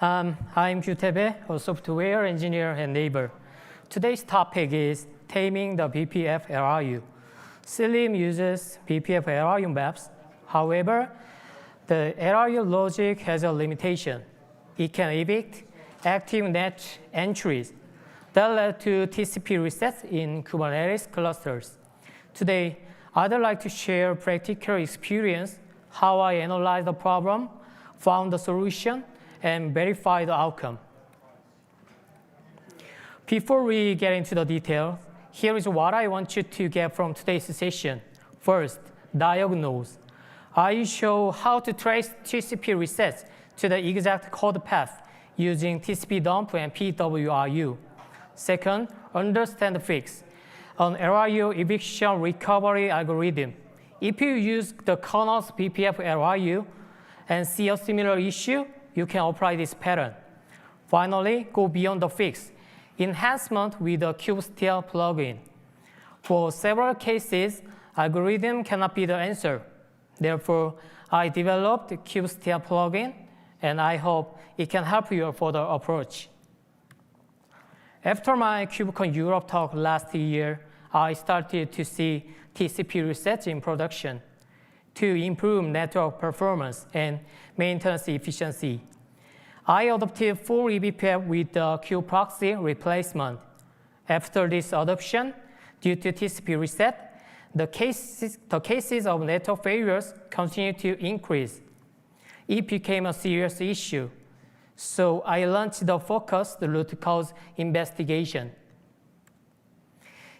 I'm Gyu Tae Bae, a software engineer at NAVER. Today's topic is taming the BPF LRU. Cilium uses BPF LRU maps. However, the LRU logic has a limitation. It can evict active net entries that led to TCP resets in Kubernetes clusters. Today, I'd like to share practical experience, how I analyzed the problem, found the solution, and verify the outcome. Before we get into the details, here is what I want you to get from today's session. First, diagnose. I show how to trace TCP resets to the exact code path using TCP dump and PWRU. Second, understand the fix. An LRU eviction recovery algorithm. If you use the kernel's BPF LRU and see a similar issue, you can apply this pattern. Finally, go beyond the fix. Enhancement with the kubectl plugin. For several cases, algorithm cannot be the answer. Therefore, I developed the kubectl plugin, and I hope it can help your further approach. After my KubeCon Europe talk last year, I started to see TCP resets in production to improve network performance and maintenance efficiency. I adopted full eBPF with the kubeproxy replacement. After this adoption, due to TCP reset, the cases of network failures continue to increase. It became a serious issue. So I launched the focused root cause investigation.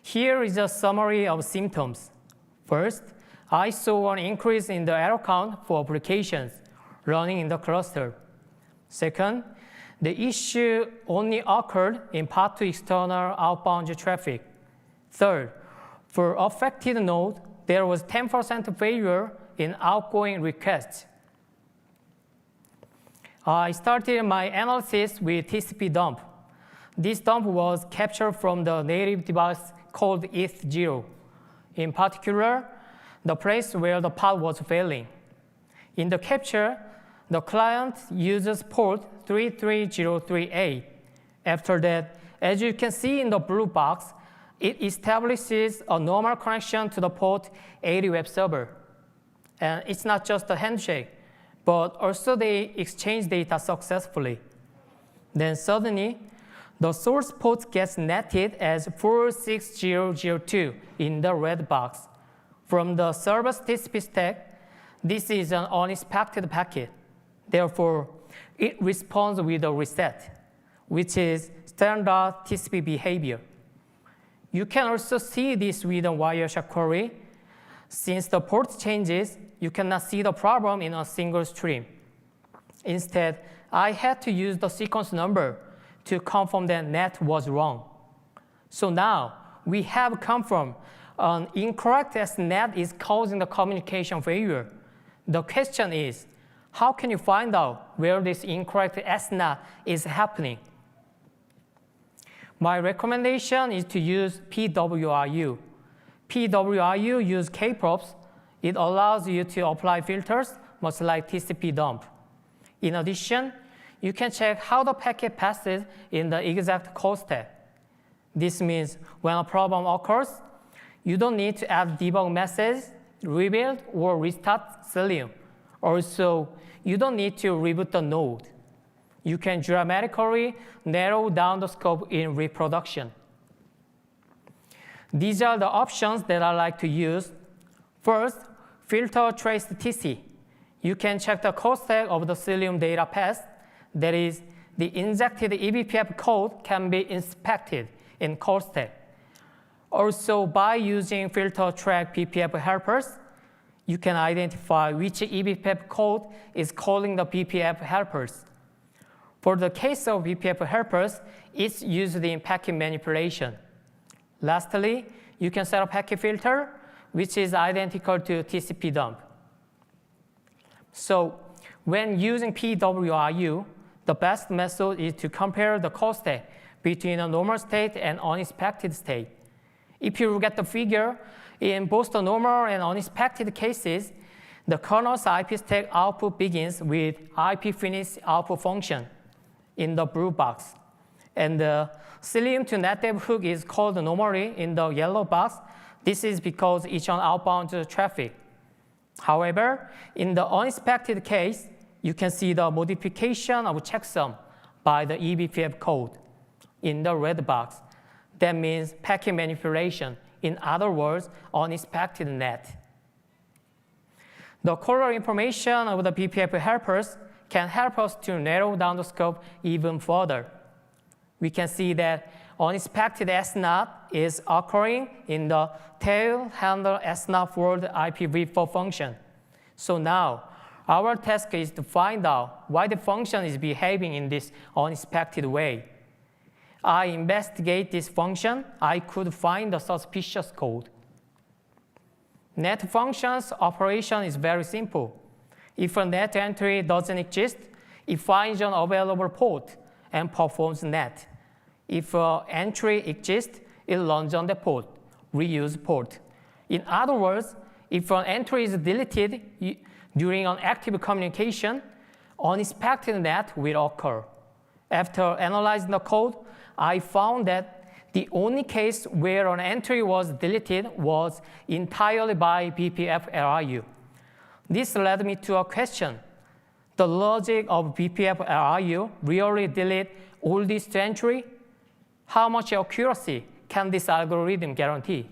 Here is a summary of symptoms. First, I saw an increase in the error count for applications running in the cluster. Second, the issue only occurred in path to external outbound traffic. Third, for affected node, there was 10% failure in outgoing requests. I started my analysis with TCP dump. This dump was captured from the native device called ETH0. In particular, the place where the path was failing. In the capture, the client uses port 3303A. After that, as you can see in the blue box, it establishes a normal connection to the port 80 web server. And it's not just a handshake, but also they exchange data successfully. Then suddenly, the source port gets netted as 46002 in the red box. From the server's TCP stack, this is an unexpected packet. Therefore, it responds with a reset, which is standard TCP behavior. You can also see this with a Wireshark query. Since the port changes, you cannot see the problem in a single stream. Instead, I had to use the sequence number to confirm that NAT was wrong. So now, we have confirmed an incorrect SNAT is causing the communication failure. The question is, how can you find out where this incorrect SNAT is happening? My recommendation is to use PWRU. PWRU uses kprops. It allows you to apply filters, much like TCP dump. In addition, you can check how the packet passes in the exact code stack. This means when a problem occurs, you don't need to add debug message, rebuild, or restart Cilium. Also, you don't need to reboot the node. You can dramatically narrow down the scope in reproduction. These are the options that I like to use. First, filter trace TC. You can check the code stack of the Cilium data path. That is, the injected eBPF code can be inspected in code stack. Also, by using filter track BPF helpers, you can identify which eBPF code is calling the BPF helpers. For the case of BPF helpers, it's used in packet manipulation. Lastly, you can set a packet filter, which is identical to TCP dump. So when using PWRU, the best method is to compare the code stack between a normal state and unexpected state. If you look at the figure, in both the normal and unexpected cases, the kernel's IP stack output begins with IP finish output function. in the blue box. And the Cilium to NetDev hook is called normally in the yellow box. This is because it's on outbound traffic. However, in the uninspected case, you can see the modification of checksum by the eBPF code in the red box. That means packet manipulation. In other words, uninspected net. The color information of the BPF helpers can help us to narrow down the scope even further. We can see that uninspected SNAT is occurring in the tail handle SNAT forward IPv4 function. So now, our task is to find out why the function is behaving in this uninspected way. I investigate this function, I could find the suspicious code. Net function's operation is very simple. If a net entry doesn't exist, it finds an available port and performs net. If an entry exists, it runs on the port, reuse port. In other words, if an entry is deleted during an active communication, uninspected net will occur. After analyzing the code, I found that the only case where an entry was deleted was entirely by BPF LRU. This led me to a question. The logic of BPF LRU really delete all these entries? How much accuracy can this algorithm guarantee?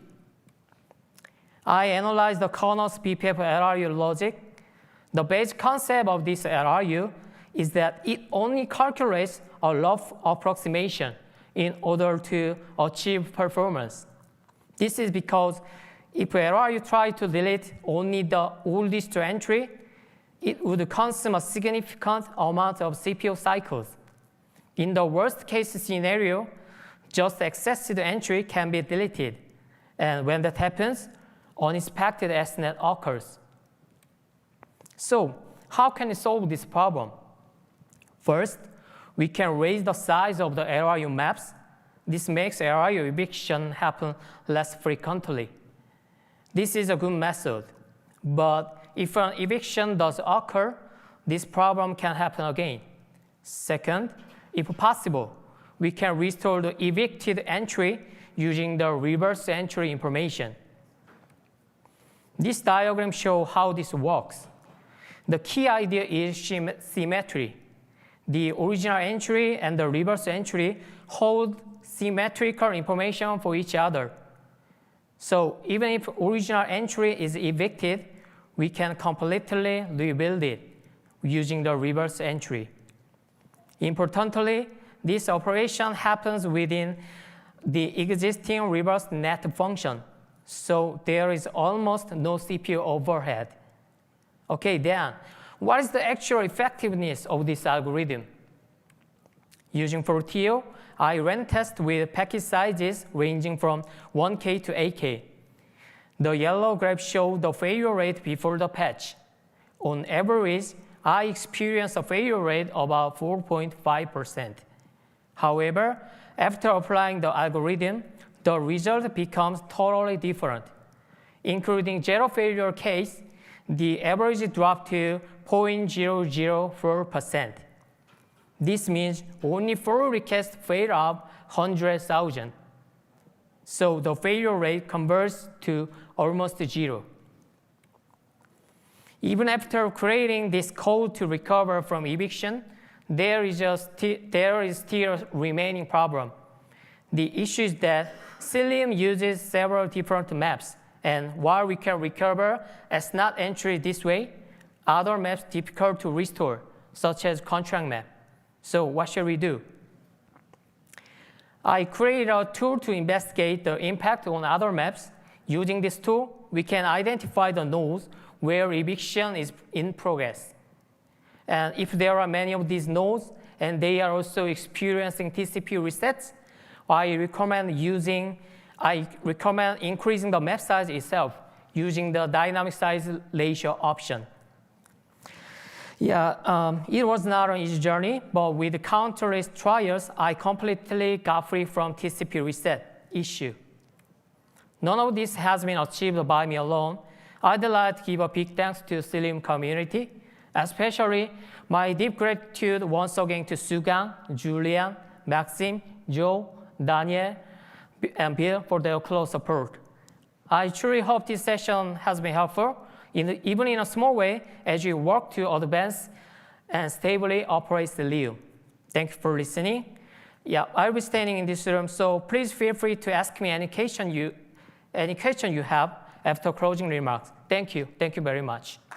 I analyzed the kernel's BPF LRU logic. The basic concept of this LRU is that it only calculates a rough approximation in order to achieve performance. This is because if LRU tried to delete only the oldest entry, it would consume a significant amount of CPU cycles. In the worst case scenario, just accessed entry can be deleted. And when that happens, uninspected SNAT occurs. So how can we solve this problem? First, we can raise the size of the LRU maps. This makes LRU eviction happen less frequently. This is a good method. But if an eviction does occur, this problem can happen again. Second, if possible, we can restore the evicted entry using the reverse entry information. This diagram shows how this works. The key idea is symmetry. The original entry and the reverse entry hold symmetrical information for each other. So even if original entry is evicted, we can completely rebuild it using the reverse entry. Importantly, this operation happens within the existing reverse net function, so there is almost no CPU overhead. Okay, then, what is the actual effectiveness of this algorithm? Using Fortio, I ran tests with packet sizes ranging from 1K to 8K. The yellow graph shows the failure rate before the patch. On average, I experienced a failure rate of about 4.5%. However, after applying the algorithm, the result becomes totally different. Including zero failure case, the average dropped to 0.004%. This means only 4 requests fail out 100,000. So the failure rate converts to almost zero. Even after creating this code to recover from eviction, there is still a remaining problem. The issue is that Cilium uses several different maps, and while we can recover a SNAT entry this way, other maps difficult to restore, such as contract map. So what should we do? I created a tool to investigate the impact on other maps. Using this tool, we can identify the nodes where eviction is in progress. And if there are many of these nodes, and they are also experiencing TCP resets, I recommend increasing the map size itself using the dynamic size ratio option. It was not an easy journey, but with countless trials, I completely got free from TCP reset issue. None of this has been achieved by me alone. I'd like to give a big thanks to Cilium community. Especially, my deep gratitude once again to Sugang, Julian, Maxime, Joe, Daniel, and Bill for their close support. I truly hope this session has been helpful, even in a small way, as you work to advance and stably operate the LRU. Thank you for listening. Yeah, I'll be standing in this room, so please feel free to ask me any question you have after closing remarks. Thank you very much.